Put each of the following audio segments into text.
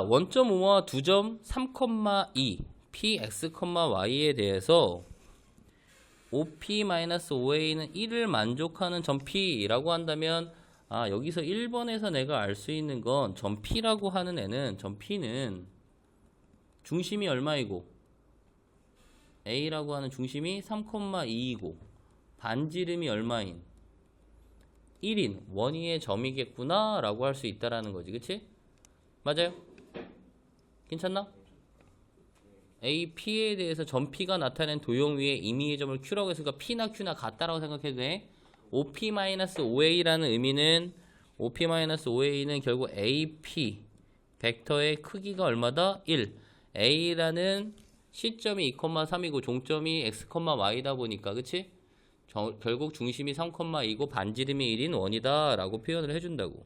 1.5와 2점 3,2 px, y에 대해서 OP-OA는 1을 만족하는 점 P라고 한다면 여기서 1번에서 내가 알 수 있는 건 점 P라고 하는 애는 점 P는 중심이 얼마이고 A라고 하는 중심이 3,2이고 반지름이 얼마인 1인 원위의 점이겠구나 라고 할 수 있다라는 거지. 그치? 맞아요? 괜찮나? A, P에 대해서 점 P가 나타낸 도형 위에 임의의 점을 Q라고 했으니까 P나 Q나 같다라고 생각해도 돼. OP-OA라는 의미는 OP-OA는 결국 AP 벡터의 크기가 얼마다? 1. A라는 시점이 2,3이고 종점이 x, y다 보니까 그치? 결국 중심이 3,2고 반지름이 1인 원이다 라고 표현을 해준다고.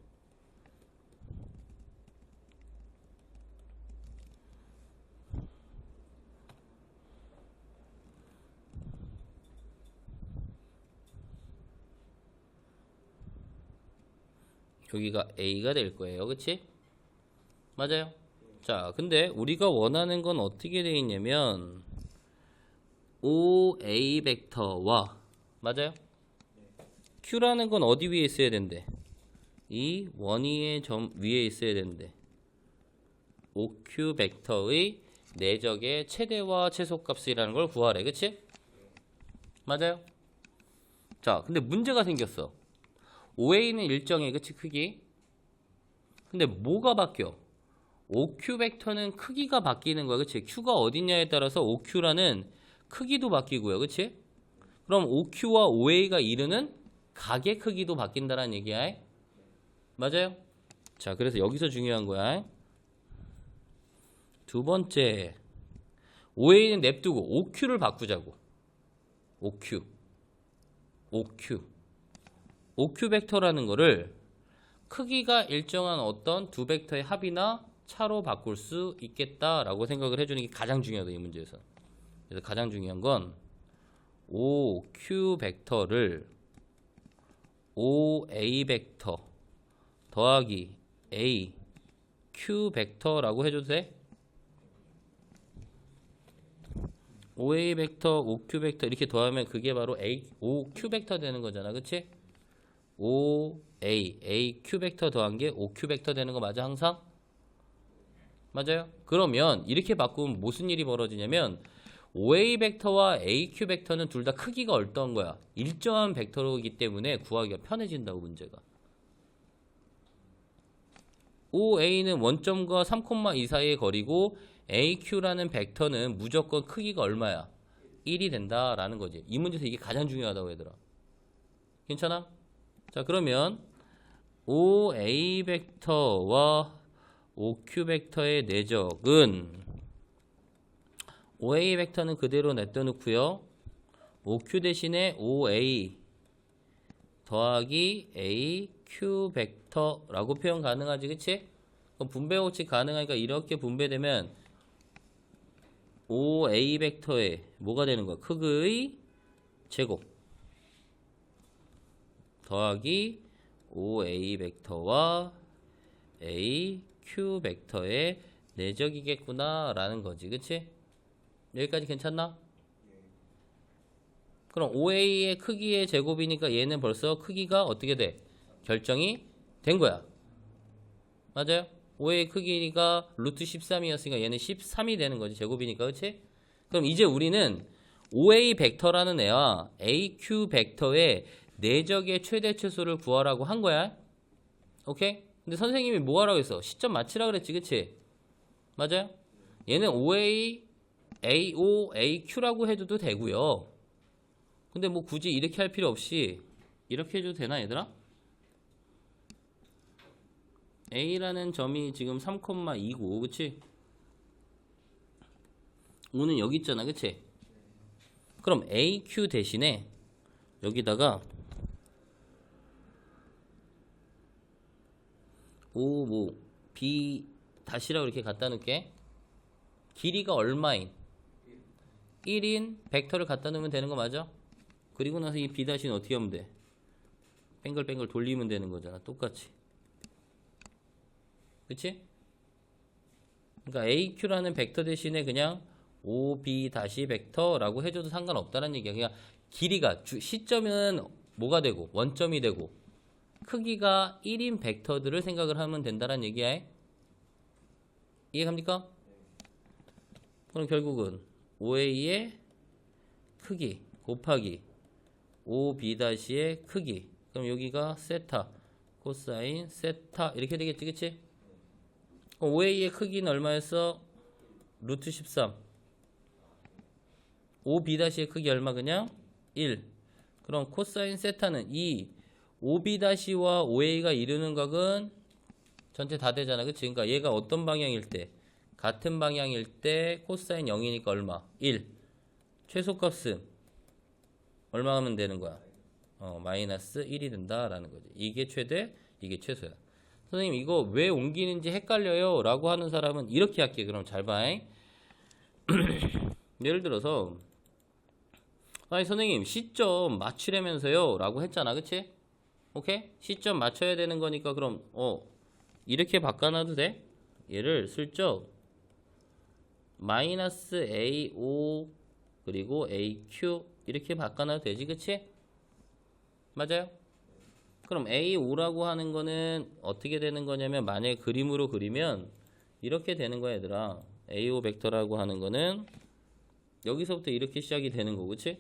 여기가 A가 될 거예요. 그치? 맞아요? 자, 근데 우리가 원하는 건 어떻게 되어 있냐면 OA 벡터와 맞아요? Q라는 건 어디 위에 있어야 된대? 이 원위의 점 위에 있어야 된대. OQ 벡터의 내적의 최대와 최소값이라는 걸 구하래. 그치? 맞아요? 자, 근데 문제가 생겼어. OA는 일정해. 그치? 크기. 근데 뭐가 바뀌어? OQ 벡터는 크기가 바뀌는 거야. 그치? Q가 어딨냐에 따라서 OQ라는 크기도 바뀌고요. 그치? 그럼 OQ와 OA가 이루는 각의 크기도 바뀐다는 얘기야. 맞아요? 자, 그래서 여기서 중요한 거야. 두 번째, OA는 냅두고 OQ를 바꾸자고. OQ 벡터라는 거를 크기가 일정한 어떤 두 벡터의 합이나 차로 바꿀 수 있겠다라고 생각을 해주는 게 가장 중요하다, 이 문제에서. 그래서 가장 중요한 건 OQ 벡터를 OA 벡터 더하기 AQ 벡터라고 해줘도 돼? OA 벡터, OQ 벡터 이렇게 더하면 그게 바로 OQ 벡터 되는 거잖아. 그치? AQ 벡터 더한 게 OQ 벡터 되는 거 맞아, 항상? 맞아요? 그러면 이렇게 바꾸면 무슨 일이 벌어지냐면 OA 벡터와 AQ 벡터는 둘 다 크기가 어떤 거야? 일정한 벡터이기 때문에 구하기가 편해진다고, 문제가. OA는 원점과 3,2 사이의 거리고 AQ라는 벡터는 무조건 크기가 얼마야? 1이 된다라는 거지. 이 문제에서 이게 가장 중요하다고 얘들아. 괜찮아? 자, 그러면 OA 벡터와 OQ 벡터의 내적은 OA 벡터는 그대로 냅둬놓고요. OQ 대신에 OA 더하기 AQ 벡터라고 표현 가능하지, 그치? 그럼 분배 법칙 가능하니까 이렇게 분배되면 OA 벡터의 뭐가 되는 거야? 크기의 제곱 더하기 OA 벡터와 AQ 벡터의 내적이겠구나 라는 거지, 그치? 여기까지 괜찮나? 그럼 OA의 크기의 제곱이니까 얘는 벌써 크기가 어떻게 돼? 결정이 된 거야. 맞아요? OA의 크기가 루트 13이었으니까 얘는 13이 되는 거지. 제곱이니까. 그치? 그럼 이제 우리는 OA 벡터라는 애와 AQ 벡터의 내적의 최대 최소를 구하라고 한 거야. 오케이? 근데 선생님이 뭐 하라고 했어? 시점 맞추라 그랬지. 그치? 맞아요? 얘는 OA, AO, AQ라고 해도 되고요. 근데 뭐 굳이 이렇게 할 필요 없이 이렇게 해줘도 되나, 얘들아? A라는 점이 지금 3,2고, 그치? O는 여기 있잖아, 그치? 그럼 AQ 대신에 여기다가 O, B 다시라고 이렇게 갖다 놓을게. 길이가 얼마인? 1인 벡터를 갖다 놓으면 되는 거 맞아? 그리고 나서 이 B 다시는 어떻게 하면 돼? 뱅글뱅글 돌리면 되는 거잖아, 똑같이. 그치? 그러니까 AQ라는 벡터 대신에 그냥 OB 다시 벡터라고 해줘도 상관없다는 얘기야. 그냥 길이가 시점은 뭐가 되고 원점이 되고 크기가 1인 벡터들을 생각을 하면 된다는 얘기야. 이해갑니까? 그럼 결국은 OA의 크기 곱하기 OB-의 크기. 그럼 여기가 세타 코사인 세타 이렇게 되겠지, 그치? OA의 크기는 얼마였어? 루트 13. OB-의 크기 얼마 그냥? 1. 그럼 코사인 세타는 2. OB-와 OA가 이루는 각은 전체 다 되잖아, 그치? 그러니까 얘가 어떤 방향일 때? 같은 방향일 때 코사인 0이니까 얼마? 1. 최소값은 얼마 하면 되는 거야? 마이너스 1이 된다라는 거지. 이게 최대, 이게 최소야. 선생님 이거 왜 옮기는지 헷갈려요 라고 하는 사람은 이렇게 할게. 그럼 잘 봐. 예를 들어서 아니 선생님 시점 맞추려면서요 라고 했잖아, 그치? 오케이? 시점 맞춰야 되는 거니까 그럼 이렇게 바꿔놔도 돼? 얘를 슬쩍 마이너스 AO 그리고 AQ 이렇게 바꿔놔도 되지, 그치? 맞아요? 그럼 A5라고 하는 거는 어떻게 되는 거냐면 만약에 그림으로 그리면 이렇게 되는 거야, 얘들아. A5 벡터라고 하는 거는 여기서부터 이렇게 시작이 되는 거고, 그치?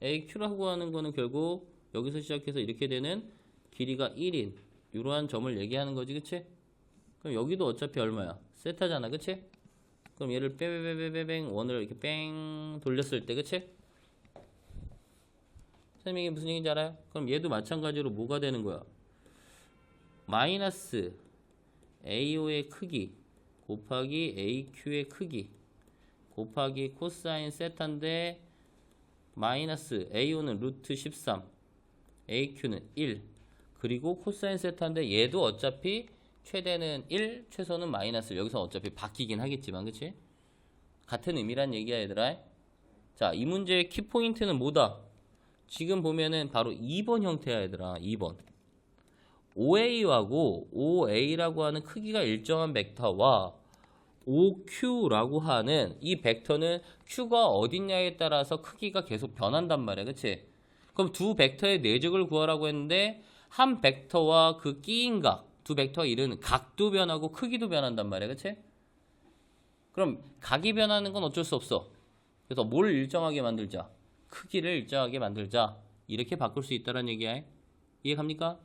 AQ라고 하는 거는 결국 여기서 시작해서 이렇게 되는 길이가 1인 이러한 점을 얘기하는 거지, 그치? 그럼 여기도 어차피 얼마야? 세타잖아, 그치? 그럼 얘를 빼빼빼빼뺑 원을 이렇게 뺑 돌렸을 때, 그치? 선생님 이게 무슨 얘기인지 알아요? 그럼 얘도 마찬가지로 뭐가 되는 거야? 마이너스 AO의 크기 곱하기 AQ의 크기 곱하기 코사인 세타인데 마이너스 AO는 루트 13 AQ는 1 그리고 코사인 세타인데 얘도 어차피 최대는 1 최소는 마이너스 여기서 어차피 바뀌긴 하겠지만 그치? 같은 의미란 얘기야 얘들아. 자, 이 문제의 키포인트는 뭐다? 지금 보면은 바로 2번 형태야 얘들아. 2번 OA하고 OA라고 하는 크기가 일정한 벡터와 OQ라고 하는 이 벡터는 Q가 어딨냐에 따라서 크기가 계속 변한단 말이야, 그치? 그럼 두 벡터의 내적을 구하라고 했는데 한 벡터와 그 끼인 각, 두 벡터가 이루는 각도 변하고 크기도 변한단 말이야, 그치? 그럼 각이 변하는 건 어쩔 수 없어. 그래서 뭘 일정하게 만들자? 크기를 일정하게 만들자. 이렇게 바꿀 수 있다는 얘기야. 이해 갑니까?